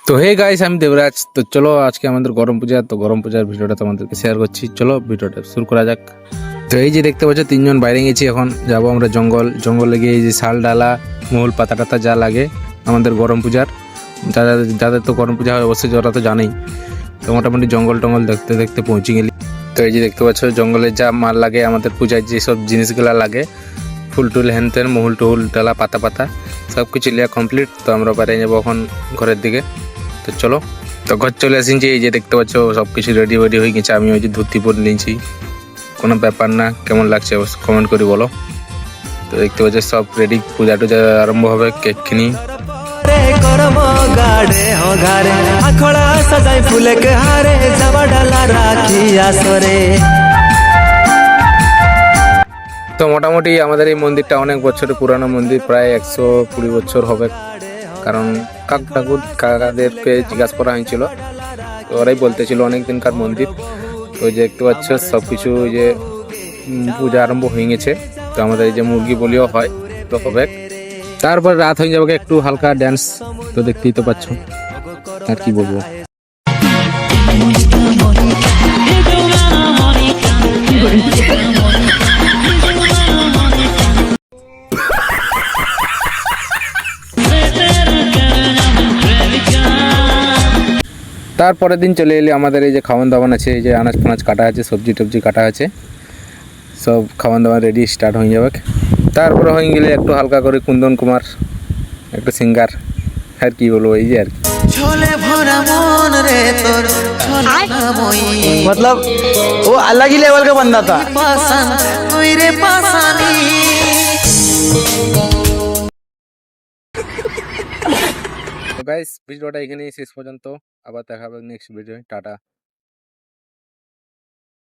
তো hey guys, আমি দেবরাজ। তো চলো আজকে আমাদের গরম পূজা, তো গরম পূজার ভিডিওটা তোমাদেরকে শেয়ার করছি। চলো ভিডিওটা শুরু করা যাক। তো এই যে দেখতে পাচ্ছ তিনজন বাইরে গেছি, এখন যাব আমরা জঙ্গলে গিয়ে এই যে শাল ডালা, মূল পাতা টাতা যা লাগে আমাদের গরম পূজার, যাদের যাদের তো গরম পূজা হয় অবশ্যই ওরা তো জানেই। তো মোটামুটি জঙ্গল টঙ্গল দেখতে দেখতে পৌঁছে গেলি। তো এই যে দেখতে পাচ্ছ জঙ্গলে যা মাল লাগে আমাদের পূজায়, যেসব জিনিসগুলা লাগে, ফুল টুল হ্যান ত্যান, মহুল টহুল ডালা পাতা পাতা সব কিছু লিয়া কমপ্লিট। তো আমরা বাইরে যাবো এখন ঘরের দিকে। তো চলো, তো ঘর চলে আসিছি। এই যে দেখতে পাচ্ছ সব কিছু রেডি ওয়েডি হয়ে গেছে। আমি ওই যে ধুতি পরে নিয়েছি, কোনো ব্যাপার না। কেমন লাগছে কমেন্ট করে বলো। তো দেখতে পাচ্ছ সব রেডি, পূজা টুজা আরম্ভ হবে। কেক কিনি তো মোটামুটি আমাদের এই মন্দিরটা অনেক বছরের পুরানো মন্দির, প্রায় 120 বছর হবে। কারণ কাকাদেরকে জিজ্ঞাসা করা হয়েছিল, তো ওরাই বলতেছিল অনেক দিনকার মন্দির। তো যে দেখতে পাচ্ছ সব কিছু যে পূজা আরম্ভ হয়ে গেছে। তো আমাদের এই যে মুরগি বলিও হয়, তো হবে। তারপর রাত হয়ে যাবে, একটু হালকা ড্যান্স তো দেখতেই তো পাচ্ছ। আর কি বলবো। তারপরের দিন চলে এলি আমাদের এই যে খাওয়ান দাওয়ান আছে, এই যে আনাজ ফানাজ কাটা আছে, সবজি টবজি কাটা আছে, সব খাওয়ান দাওয়ান রেডি স্টার্ট হয়ে যাবে। তারপরে হয়ে গেলে একটু হালকা করে কুন্দন কুমার, একটু সিঙ্গার, আর কি বলবো, এই যে আর কি। मतलब वो अलग ही लेवल का बंदा था। তো গাইস, ভিডিওটা এখানেই শেষ পর্যন্ত। আবার দেখা হবে নেক্সট ভিডিও। টাটা।